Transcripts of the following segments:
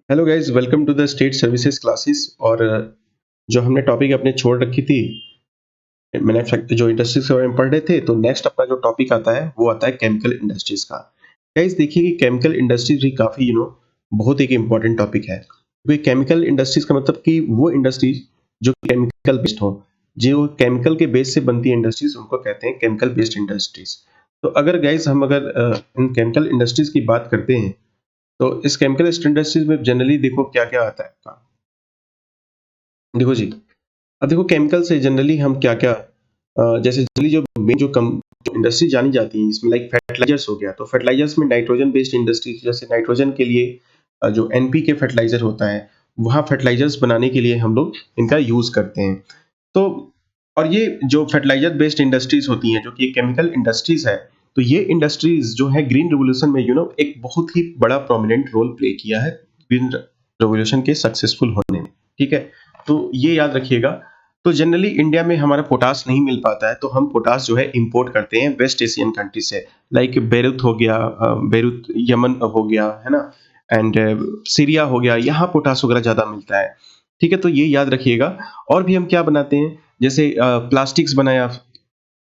Hello guys, welcome to the state services classes. और जो हमने टॉपिक अपने छोड़ रखी थी, जो इंडस्ट्रीज के बारे में पढ़ रहे थे, तो नेक्स्ट अपना जो टॉपिक आता है वो आता है केमिकल इंडस्ट्रीज का। गाइस देखिए कि केमिकल इंडस्ट्रीज भी काफ़ी बहुत एक इम्पॉर्टेंट टॉपिक है, क्योंकि केमिकल इंडस्ट्रीज का मतलब कि वो इंडस्ट्रीज जो केमिकल बेस्ड हो, जो केमिकल के बेस से बनती है इंडस्ट्रीज, उनको कहते हैं केमिकल बेस्ड इंडस्ट्रीज। तो अगर गाइस हम अगर इन केमिकल इंडस्ट्रीज की बात करते हैं, तो इस केमिकल इंडस्ट्रीज में जनरली देखो क्या क्या आता है। देखो जी, अब देखो केमिकल से जनरली हम क्या-क्या जैसे जनरली जो मेन जो इंडस्ट्री जानी जाती है, इसमें लाइक फर्टिलाइजर्स हो गया, तो फर्टिलाइजर्स में नाइट्रोजन बेस्ड इंडस्ट्री, जैसे नाइट्रोजन के लिए जो एनपीके फर्टिलाइजर होता है, वहाँ फर्टिलाइजर्स बनाने के लिए हम लोग इनका यूज़ करते हैं। तो और ये जो फर्टिलाइजर बेस्ड इंडस्ट्रीज होती हैं, जो कि केमिकल इंडस्ट्रीज है, तो ये इंडस्ट्रीज जो है ग्रीन रिवॉल्यूशन में एक बहुत ही बड़ा प्रोमिनेंट रोल प्ले किया है ग्रीन रिवॉल्यूशन के सक्सेसफुल होने में। ठीक है, तो ये याद रखिएगा। तो जनरली इंडिया में हमारा पोटास नहीं मिल पाता है, तो हम पोटास जो है इंपोर्ट करते हैं वेस्ट एशियन कंट्री से, लाइक बेरूत हो गया, बेरूत यमन हो गया, है ना, एंड सीरिया हो गया, यहाँ पोटास वगैरह ज़्यादा मिलता है। ठीक है, तो ये याद रखिएगा। और भी हम क्या बनाते हैं, जैसे प्लास्टिक्स बनाया,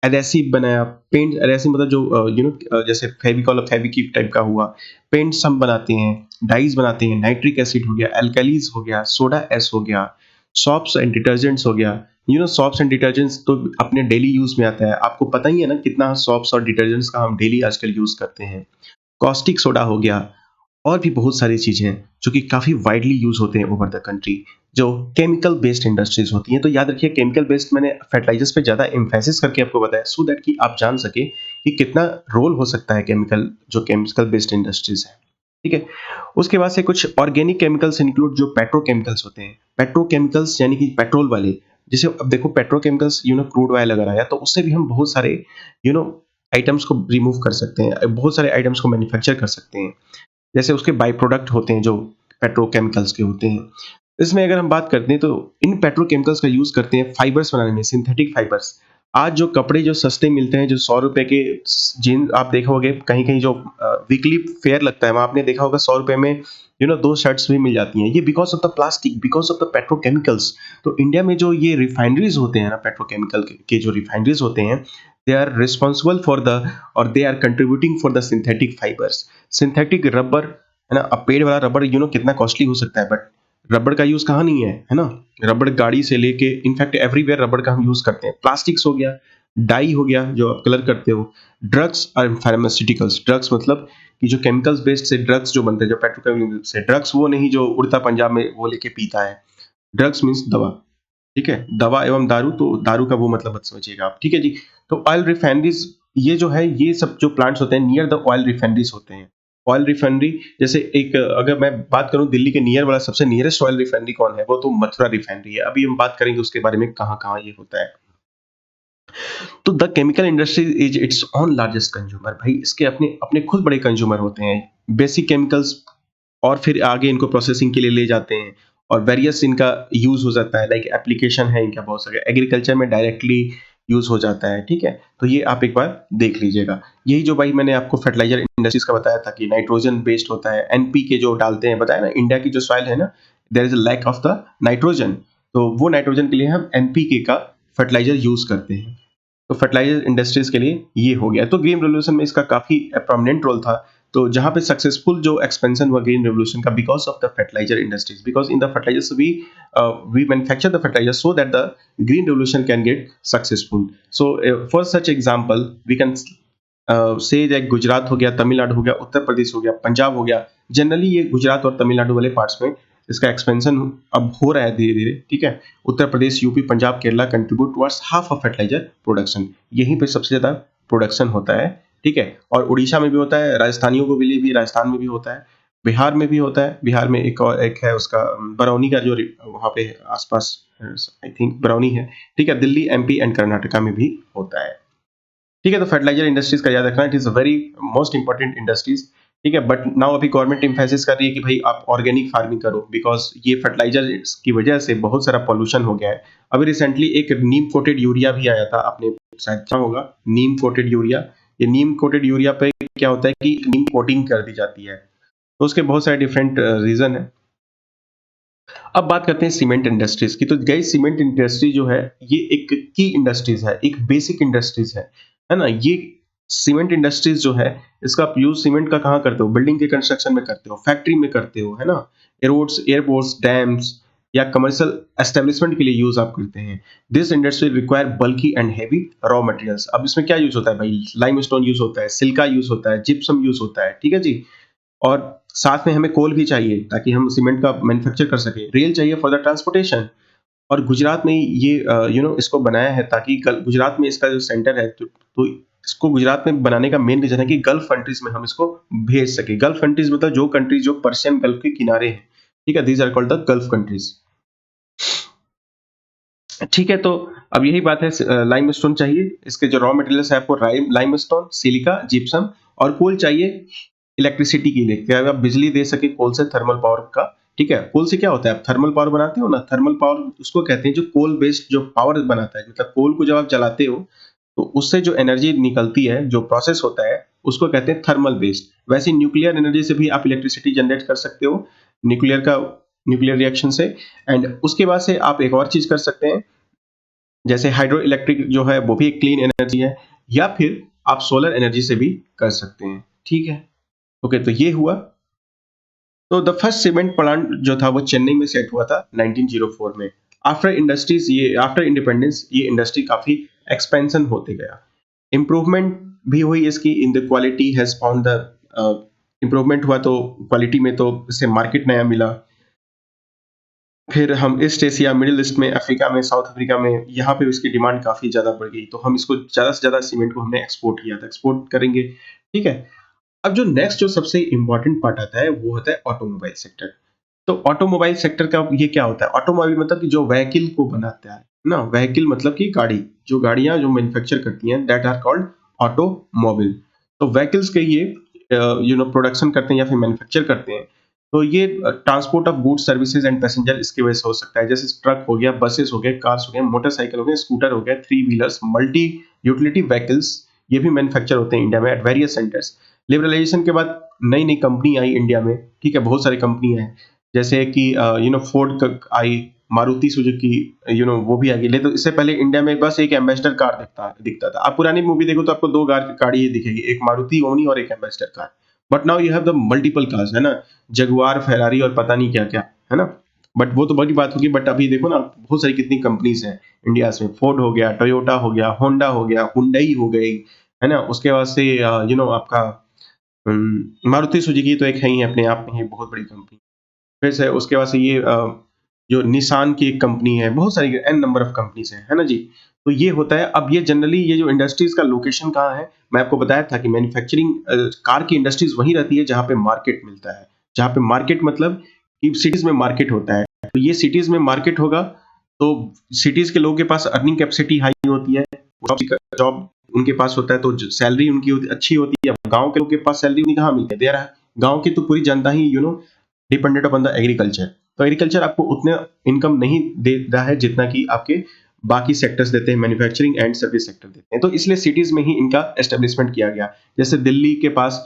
एडहेसिव बनाया, पेंट एडहेसिव मतलब जो जैसे फेविकॉल और फेविक्विक टाइप का हुआ, पेंट्स हम बनाते हैं, डाइज बनाते हैं, नाइट्रिक एसिड हो गया, एल्कलीज हो गया, सोडा एस हो गया, सॉप्स एंड डिटर्जेंट्स हो गया। सॉप्स एंड डिटर्जेंट्स तो अपने डेली यूज में आता है, आपको पता ही है ना कितना सॉप्स और डिटर्जेंट्स का हम डेली आजकल यूज करते हैं। कॉस्टिक सोडा हो गया, और भी बहुत सारी चीज़ें हैं जो कि काफ़ी वाइडली यूज़ होते हैं ओवर द कंट्री, जो केमिकल बेस्ड इंडस्ट्रीज होती हैं। तो याद रखिए, केमिकल बेस्ड मैंने फर्टिलाइजर्स पे ज़्यादा एम्फेसिस करके आपको बताया, सो दैट कि आप जान सके कि कितना रोल हो सकता है केमिकल बेस्ड इंडस्ट्रीज है। ठीक है, उसके बाद से कुछ ऑर्गेनिक केमिकल्स इंक्लूड जो पेट्रोकेमिकल्स होते हैं। पेट्रोकेमिकल्स यानी कि पेट्रोल वाले, जैसे अब देखो पेट्रोकेमिकल्स क्रूड ऑयल अगर आया, तो उससे भी हम बहुत सारे यू नो आइटम्स को रिमूव कर सकते हैं, बहुत सारे आइटम्स को मैन्युफैक्चर कर सकते हैं। जैसे उसके बाई प्रोडक्ट होते हैं जो पेट्रोकेमिकल्स के होते हैं। इसमें अगर हम बात करते हैं, तो इन पेट्रोकेमिकल्स का यूज़ करते हैं फाइबर्स बनाने में, सिंथेटिक फाइबर्स। आज जो कपड़े जो सस्ते मिलते हैं, जो ₹100 के जीन आप देखा होगे कहीं-कहीं, जो वीकली फेयर लगता है, वहाँ आपने देखा होगा ₹100 में 2 शर्ट्स भी मिल जाती हैं। ये because of the plastic, because of the petrochemicals. तो इंडिया में जो ये रिफाइनरीज़ होते हैं ना, पेट्रोकेमिकल के जो रिफाइनरीज़ होते हैं, they are responsible for the, और they are contributing for the synthetic fibres. Synthetic rubber, है ना, अब पेड़ वाला रबर कितना कॉस्टली हो सकता है, बट रबर का यूज कहाँ नहीं है ना। रबर गाड़ी से लेके इनफैक्ट एवरीवेयर रबर का हम यूज करते हैं। प्लास्टिक्स हो गया, डाई हो गया जो आप कलर करते हो, ड्रग्स और फार्मास्यूटिकल्स। ड्रग्स मतलब कि जो केमिकल्स बेस्ड से ड्रग्स जो बनते हैं, जो पेट्रोकेमिकल से ड्रग्स, वो नहीं जो उड़ता पंजाब में वो लेके पीता है। ड्रग्स मीन्स दवा। ठीक है, दवा एवं दारू, तो दारू का वो मतलब मत समझिएगा आप। ठीक है जी। तो ऑयल रिफाइनरीज, ये जो है, ये सब जो प्लांट्स होते हैं नियर द ऑयल रिफाइनरीज होते हैं। ऑयल रिफाइनरी, जैसे एक अगर मैं बात करूं, दिल्ली के नियर वाला सबसे नियरेस्ट ऑयल रिफाइनरी कौन है, वो तो मथुरा रिफाइनरी है। अभी हम बात करेंगे उसके बारे में, कहाँ कहाँ ये होता है। तो the chemical industry is its own largest consumer. भाई इसके अपने अपने खुद बड़े कंज्यूमर होते हैं, बेसिक केमिकल्स, और फिर आगे इनको प्रोसेसिंग के लिए ले जाते हैं, और वेरियस इनका यूज हो जाता है, लाइक एप्लीकेशन है इनका बहुत सारे, एग्रीकल्चर में डायरेक्टली यूज हो जाता है। ठीक है, तो ये आप एक बार देख लीजिएगा। यही जो भाई मैंने आपको फर्टिलाइजर इंडस्ट्रीज का बताया था कि नाइट्रोजन बेस्ड होता है, एनपीके जो डालते हैं, बताया ना, इंडिया की जो सॉइल है ना, there is a lack of the nitrogen. तो वो नाइट्रोजन के लिए हम एनपीके का फर्टिलाइजर यूज करते हैं। तो फर्टिलाइजर इंडस्ट्रीज के लिए ये हो गया। तो ग्रीन रेवोल्यूशन में इसका काफी प्रोमिनेंट रोल था। तो जहां पे सक्सेसफुल जो एक्सपेंशन हुआ ग्रीन रेवोल्यूशन का, because of the fertiliser industries, because in the fertilisers we manufacture the fertiliser so that the green revolution can get successful. So for such example we can say that Gujarat हो गया, तमिलनाडु हो गया, उत्तर प्रदेश हो गया, पंजाब हो गया। Generally ये गुजरात और तमिलनाडु वाले पार्ट्स में इसका एक्सपेंशन अब हो रहा है धीरे धीरे। ठीक है, Uttar Pradesh, UP, Punjab, Kerala contribute towards half of fertiliser production. यहीं पे सबसे ज्यादा प्रोडक्शन होता है। ठीक है, और उड़ीसा में भी होता है, राजस्थानियों को लिए भी राजस्थान में भी होता है, बिहार में भी होता है। बिहार में एक और एक है उसका बरौनी का, जो वहाँ पे आसपास आई थिंक बरौनी है। ठीक है, दिल्ली, एमपी एंड कर्नाटका में भी होता है। ठीक है, तो फर्टिलाइजर इंडस्ट्रीज का याद रखना, it is a very most important industries. ठीक है, बट नाउ अभी गवर्नमेंट इम्फेसिस कर रही है कि भाई आप ऑर्गेनिक फार्मिंग करो, बिकॉज ये फर्टिलाइजर की वजह से बहुत सारा पॉल्यूशन हो गया है। अभी रिसेंटली एक नीम कोटेड यूरिया भी आया था, आपने शायद सुना होगा, नीम कोटेड यूरिया। ये नीम कोटेड यूरिया पे क्या होता है कि नीम कोटिंग कर दी जाती है, तो उसके बहुत सारे डिफरेंट रीजन है। अब बात करते हैं सीमेंट इंडस्ट्रीज की। तो गाइस सीमेंट इंडस्ट्री जो है ये एक की इंडस्ट्रीज है, एक बेसिक इंडस्ट्रीज है ना? ये सीमेंट इंडस्ट्रीज जो है इसका आप यूज सीमेंट का कहाँ करते हो? बिल्डिंग के कंस्ट्रक्शन में करते हो, फैक्ट्री में करते हो, है ना? रोड्स, एयरपोर्ट्स, डैम्स या कमर्शियल एस्टेब्लिशमेंट के लिए यूज आप करते हैं। This industry require bulky and heavy raw materials. अब इसमें क्या यूज होता है भाई? लाइमस्टोन यूज होता है, सिल्का यूज होता है, जिप्सम यूज होता है, ठीक है जी। और साथ में हमें कोल भी चाहिए ताकि हम सीमेंट का मैन्युफैक्चर कर सकें। रेल चाहिए फॉर द ट्रांसपोर्टेशन। और गुजरात में ये इसको बनाया है ताकि गुजरात में इसका जो सेंटर है तो इसको गुजरात में बनाने का मेन रीजन है कि गल्फ कंट्रीज में हम इसको भेज सके। गल्फ कंट्रीज मतलब जो कंट्रीज जो पर्शियन गल्फ के किनारे हैं, ठीक है, these are called the Gulf countries. ठीक है, तो अब यही बात है, लाइमस्टोन चाहिए, इसके जो रॉ मटेरियल्स है आपको लाइमस्टोन, सिलिका, जिप्सम और कोल चाहिए इलेक्ट्रिसिटी के लिए, क्या आप बिजली दे सके कोल से, थर्मल पावर का। ठीक है, कोल से क्या होता है, आप थर्मल पावर बनाते हो ना, थर्मल पावर उसको कहते हैं जो कोल बेस्ड जो पावर बनाता है, मतलब कोल को जब आप जलाते हो तो उससे जो एनर्जी निकलती है, जो प्रोसेस होता है, उसको कहते हैं थर्मल बेस्ड। वैसे न्यूक्लियर एनर्जी से भी आप इलेक्ट्रिसिटी जनरेट कर सकते हो, न्यूक्लियर का न्यूक्लियर रिएक्शन से। एंड उसके बाद से आप एक और चीज कर सकते हैं, जैसे हाइड्रो इलेक्ट्रिक जो है वो भी एक क्लीन एनर्जी है, या फिर आप सोलर एनर्जी से भी कर सकते हैं। ठीक है, ओके, तो ये हुआ। तो द फर्स्ट सीमेंट प्लांट जो था वो चेन्नई में सेट हुआ था 1904 में। आफ्टर इंडिपेंडेंस ये इंडस्ट्री काफी एक्सपेंशन होते गया, इम्प्रूवमेंट भी हुई इसकी, in the quality has found the improvement हुआ, तो क्वालिटी में तो इससे मार्केट नया मिला। फिर हम ईस्ट एशिया, मिडिल ईस्ट में, अफ्रीका में, साउथ अफ्रीका में, यहाँ पे इसकी डिमांड काफी ज्यादा बढ़ गई, तो हम इसको ज्यादा से ज्यादा सीमेंट को हमने एक्सपोर्ट किया था, एक्सपोर्ट करेंगे। ठीक है, अब जो नेक्स्ट जो सबसे इंपॉर्टेंट पार्ट आता है वो होता है ऑटोमोबाइल सेक्टर। तो ऑटोमोबाइल सेक्टर का ये क्या होता है? ऑटोमोबाइल मतलब कि जो व्हीकल को बनाता है ना, व्हीकल मतलब कि गाड़ी, जो गाड़ियां जो मैन्युफैक्चर करती हैं, दैट आर कॉल्ड ऑटोमोबाइल। तो व्हीकल्स के ये प्रोडक्शन करते हैं या फिर मैन्युफैक्चर करते हैं। तो ये transport of goods, services and passenger इसकी वजह से हो सकता है, जैसे ट्रक हो गया, बसेस हो गए, कार्स हो गए, मोटरसाइकिल हो गए, स्कूटर हो गया, three wheelers, multi utility vehicles, ये भी मैन्युफैक्चर होते हैं इंडिया में एट वेरियस सेंटर्स। लिबरलाइजेशन के बाद नई नई कंपनी आई इंडिया में, ठीक है, बहुत सारी कंपनी है, जैसे कि फोर्ड आई, मारुति सुजुकी, वो भी आ गई। लेकिन तो इससे पहले इंडिया में बस एक एम्बेसडर कार दिखता दिखता था। आप पुरानी मूवी देखो तो आपको दो गाड़ी ही दिखेगी, एक मारुति ओमनी और एक ambassador car. But now you have the multiple cars, है ना, जगुआर, फेरारी और पता नहीं क्या क्या, है ना। बट वो तो बड़ी बात होगी, बट अभी देखो ना बहुत सारी कितनी कंपनीज हैं इंडिया में, फोर्ड हो गया, टोयोटा हो गया, होंडा हो गया, हुंडई हो गई, है ना। उसके बाद से आपका मारुति सुजुकी तो एक है ही अपने आप में ही बहुत बड़ी कंपनी। फिर से उसके बाद से ये जो निसान की एक कंपनी है, बहुत सारी एन नंबर ऑफ कंपनीज है ना जी। तो ये होता है। अब ये जनरली ये जो इंडस्ट्रीज का लोकेशन कहाँ है, मैं आपको बताया था कि मैन्युफैक्चरिंग कार की इंडस्ट्रीज वहीं रहती है जहाँ पे मार्केट मिलता है। जहाँ पे मार्केट मतलब कि सिटीज में मार्केट होता है, तो ये सिटीज में मार्केट होगा, तो सिटीज के लोगों के पास अर्निंग कैपेसिटी हाई होती है, जॉब उनके पास होता है, तो सैलरी उनकी अच्छी होती है। गांव के लोगों के पास सैलरी उन्हें कहाँ मिलती है, दे रहा है, गांव की तो पूरी जनता ही डिपेंडेंट अपॉन द एग्रीकल्चर। तो एग्रीकल्चर आपको उतने इनकम नहीं दे रहा है जितना कि आपके बाकी सेक्टर्स देते हैं, मैन्युफैक्चरिंग एंड सर्विस सेक्टर देते हैं। तो इसलिए सिटीज में ही इनका एस्टेब्लिशमेंट किया गया। जैसे दिल्ली के पास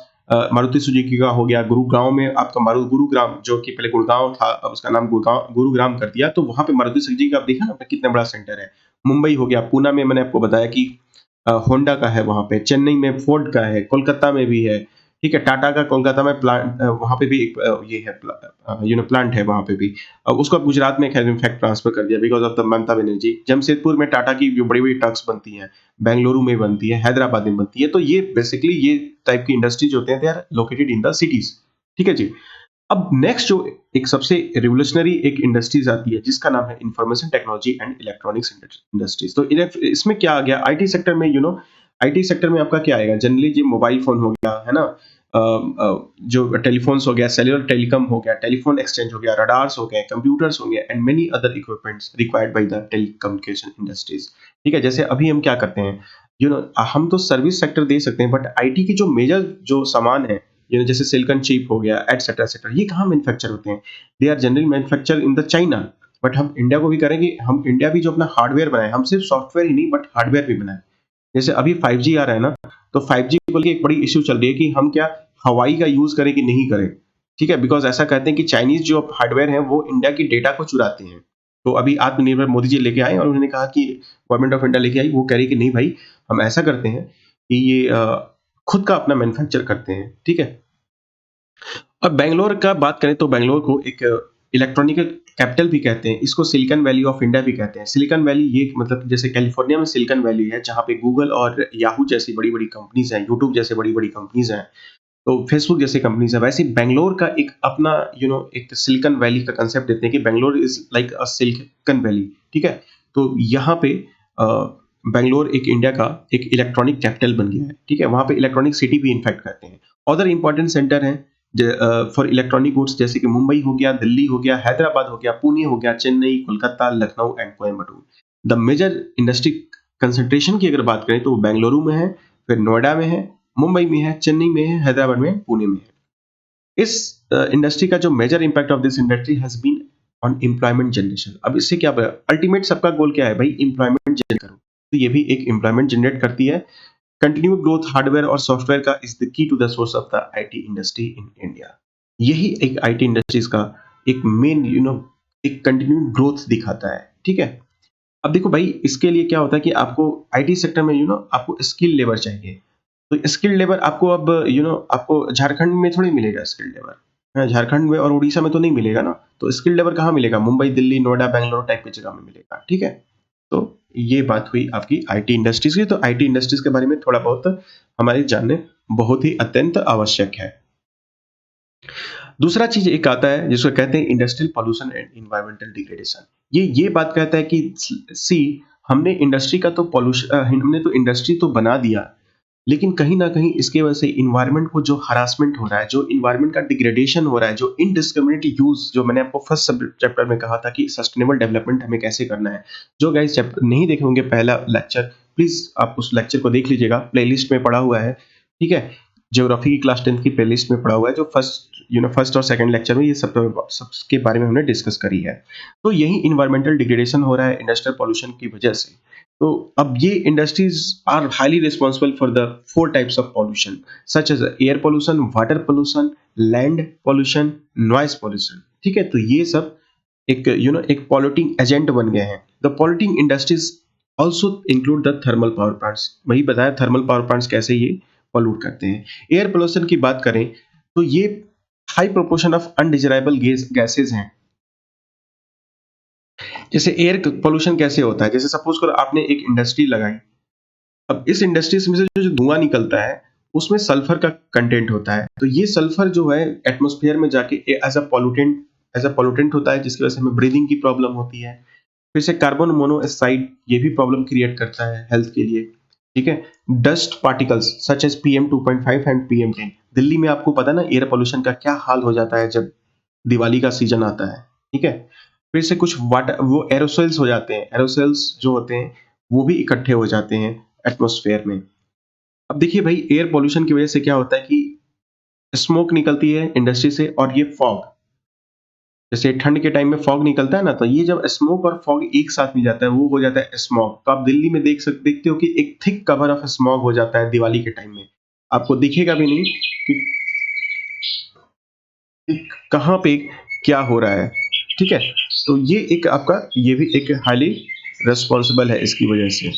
मारुति सुजुकी का हो गया, गुरुग्राम में आपका गुरुग्राम, जो कि पहले गुड़गांव था, अब उसका नाम गुरुग्राम कर दिया, तो वहां पे मारुति सुजुकी का आप देखा ना कितना बड़ा सेंटर है। मुंबई हो गया, पूना में मैंने आपको बताया कि होंडा का है वहां पे, चेन्नई में फोर्ड का है, कोलकाता में भी है, ठीक है, टाटा का कोलकाता में प्लांट, वहां पे भी एक ये है प्लांट है वहां पे भी। अब उसको अब गुजरात में इनफैक्ट ट्रांसफर कर दिया because of the Mamata Banerjee. Jamshedpur में टाटा की जो बड़ी बड़ी ट्रक्स बनती हैं, बेंगलुरु में बनती है, हैदराबाद में बनती है। तो ये बेसिकली ये टाइप की इंडस्ट्रीज होते हैं, they are located in the cities. ठीक है जी। अब नेक्स्ट जो एक सबसे रिवोल्यूशनरी एक इंडस्ट्रीज आती है जिसका नाम है information technology and electronics industries. तो इसमें क्या आ गया, आईटी सेक्टर में, आईटी सेक्टर में आपका क्या आएगा, जनरली जो मोबाइल फोन हो गया, है ना, जो टेलीफोन्स हो गया, सेल्युलर टेलीकॉम हो गया, टेलीफोन एक्सचेंज हो गया, रडार्स हो गए, कंप्यूटर्स हो गए, and many other equipments required by the telecommunication industries. ठीक है, जैसे अभी हम क्या करते हैं, हम तो सर्विस सेक्टर दे सकते हैं, बट आईटी की जो मेजर जो सामान है, जैसे सिलिकॉन चिप हो गया, एटसेट्रा एटसेट्रा, ये कहाँ मैन्युफैक्चर होते हैं? They are generally manufacture in the China. But हम इंडिया को भी करेंगे, हम इंडिया भी जो अपना हार्डवेयर बनाए, हम सिर्फ सॉफ्टवेयर ही नहीं बट हार्डवेयर भी बनाए। जैसे अभी 5G आ रहा है ना, तो 5G को लेके एक बड़ी इश्यू चल रही है कि हम क्या हवाई का यूज करें कि नहीं करें। ठीक है, बिकॉज़ ऐसा कहते हैं कि चाइनीज़ जो हार्डवेयर हैं वो इंडिया की डेटा को चुराते हैं। तो अभी आत्मनिर्भर मोदी जी लेके आए और उन्होंने कहा कि गवर्नमेंट ऑफ इंडिया लेके आई, वो कह रही है कि नहीं भाई, हम ऐसा करते हैं कि ये खुद का अपना मैन्युफैक्चर करते हैं, ठीक है? और बैंगलोर का बात करें तो बैंगलोर को एक इलेक्ट्रॉनिक कैपिटल भी कहते हैं। इसको सिलिकॉन वैली ऑफ इंडिया भी कहते हैं। सिलिकॉन वैली ये मतलब जैसे कैलिफोर्निया में सिलिकॉन वैली है, जहाँ पे गूगल और याहू जैसी बड़ी-बड़ी कंपनीज़ हैं, यूट्यूब जैसे बड़ी-बड़ी कंपनीज़ हैं, तो फेसबुक जैसी कंपनीज़ हैं। वैसे ही बैंगलोर का एक अपना एक सिलिकॉन वैली का कांसेप्ट देते हैं कि Bangalore is like a silicon valley, ठीक है? तो यहाँ पे अ, बैंगलोर एक इंडिया का एक इलेक्ट्रॉनिक कैपिटल बन गया है, ठीक है? वहाँ पे इलेक्ट्रॉनिक सिटी भी इनफैक्ट कहते हैं। अदर इम्पोर्टेंट सेंटर हैं फॉर इलेक्ट्रॉनिक गुड्स, जैसे कि मुंबई हो गया, दिल्ली हो गया, हैदराबाद हो गया, पुणे हो गया, Chennai, Kolkata, Lucknow and Coimbatore. The major industry concentration की अगर बात करें तो वो बेंगलुरु में है, फिर नोएडा में है, मुंबई में है, चेन्नई में है, हैदराबाद में है, पुणे में है। इस इंडस्ट्री का जो major impact of this industry has been on employment generation. अब इससे क्या अल्टीमेट सबका गोल क्या है भाई? एम्प्लॉयमेंट जनरेट करो। तो ये भी एक एम्प्लॉयमेंट जनरेट करती है। कंटिन्यूड ग्रोथ हार्डवेयर और सॉफ्टवेयर का is the key to the source of the IT industry in India. यही एक आईटी इंडस्ट्रीज का एक मेन एक कंटिन्यूड ग्रोथ दिखाता है, ठीक है? अब देखो भाई, इसके लिए क्या होता है कि आपको आईटी सेक्टर में आपको स्किल लेबर चाहिए। तो स्किल लेबर आपको अब आपको झारखंड में थोड़ी मिलेगा स्किल लेबर। हाँ, झारखंड में और उड़ीसा में तो नहीं मिलेगा ना। तो स्किल लेबर कहाँ मिलेगा? मुंबई, दिल्ली, नोएडा, बैंगलोर टाइप की जगह में मिलेगा, ठीक है? तो ये बात हुई आपकी आईटी इंडस्ट्रीज की। तो आईटी इंडस्ट्रीज के बारे में थोड़ा बहुत हमारे जानने बहुत ही अत्यंत आवश्यक है। दूसरा चीज एक आता है जिसको कहते हैं industrial pollution and environmental degradation. ये बात कहता है कि सी हमने इंडस्ट्री का तो पॉल्यूशन, हमने तो इंडस्ट्री तो बना दिया, लेकिन कहीं न कहीं इसकी वजह से एनवायरनमेंट को जो हरासमेंट हो रहा है, जो एनवायरनमेंट का डिग्रेडेशन हो रहा है, जो इनडिस्क्रिमिनेट यूज़, जो मैंने आपको फर्स्ट सब चैप्टर में कहा था कि सस्टेनेबल डेवलपमेंट हमें कैसे करना है। जो गाइस चैप्टर नहीं देखे होंगे पहला लेक्चर, प्लीज़ आप उस लेक्चर को देख लीजिएगा, प्लेलिस्ट में पड़ा हुआ है, ठीक है? ज्योग्राफी की क्लास 10th की प्लेलिस्ट में पड़ा हुआ है, जो फर्स्ट और सेकंड लेक्चर में ये सबके बारे में हमने डिस्कस करी है। तो यही एनवायरनमेंटल डिग्रेडेशन हो रहा है इंडस्ट्रियल पॉल्यूशन की वजह से। तो अब ये industries are highly responsible for the 4 types of pollution, such as air pollution, water pollution, land pollution, noise pollution, ठीक है? तो ये सब एक पॉल्यूटिंग एजेंट बन गए हैं। The polluting industries also include the thermal power plants. वही बताया थर्मल पावर प्लांट्स कैसे ये पॉल्यूट करते हैं। एयर पोल्यूशन की बात करें तो ये high proportion of undesirable gases हैं। जैसे एयर पोल्यूशन कैसे होता है? जैसे सपोज करो आपने एक इंडस्ट्री लगाई, अब इस इंडस्ट्रीज में से जो धुआं निकलता है उसमें सल्फर का कंटेंट होता है। तो ये सल्फर जो है एटमॉस्फेयर में जाके एज अ पॉल्यूटेंट होता है, जिसकी वजह से हमें ब्रीदिंग की प्रॉब्लम होती है। फिर से कार्बन मोनोऑक्साइड, ये भी प्रॉब्लम क्रिएट करता है हेल्थ के लिए, ठीक है? Dust particles such as PM2.5 and PM10। Delhi में आपको पता है ना एयर पोल्यूशन का क्या हाल हो जाता है जब दिवाली का सीजन आता है, ठीक है? फिर से कुछ वाटर वो एरोसोल्स हो जाते हैं, एरोसोल्स जो होते हैं वो भी इकट्ठे हो जाते हैं एटमॉस्फेयर में। अब देखिए भाई, एयर पोल्यूशन की वजह से क्या होता है कि स्मोक निकलती है इंडस्ट्री से, और ये फॉग, जैसे ठंड के टाइम में फॉग निकलता है ना, तो ये जब स्मोक और फॉग एक साथ मिल जाता है वो हो जाता है स्मॉग। तो आप दिल्ली में देखते हो कि एक थिक कवर ऑफ स्मॉग हो जाता है दिवाली के टाइम में। आपको दिखेगा भी नहीं कि कहाँ पे क्या हो रहा है, ठीक है? तो ये एक आपका ये भी एक हाईली रिस्पॉन्सिबल है इसकी वजह से।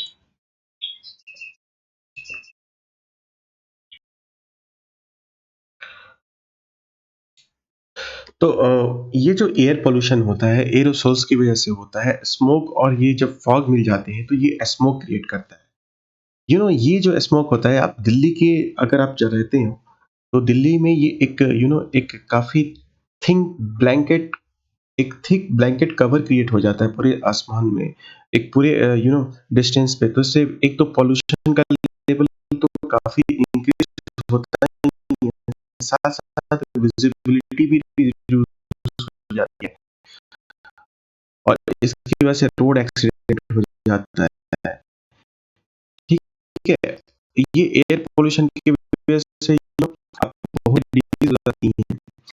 तो ये जो एयर पोल्यूशन होता है एरोसोल्स की वजह से होता है, स्मोक, और ये जब फॉग मिल जाते हैं तो ये स्मोक क्रिएट करता है। ये जो स्मोक होता है, आप दिल्ली के अगर आप रहते हो तो दिल्ली में ये एक काफी थिंक ब्लैंकेट एक थिक ब्लैंकेट कवर क्रिएट हो जाता है पूरे आसमान में, एक पूरे डिस्टेंस पे। तो इससे एक तो पॉल्यूशन का लेवल तो काफी इंक्रीज होता है, साथ साथ विजिबिलिटी भी रिड्यूस हो जाती है, और इसकी वजह से रोड एक्सीडेंट हो जाता है, ठीक है? ये एयर पोल्यूशन की वजह से आपको बहुत डिजीज हो जाती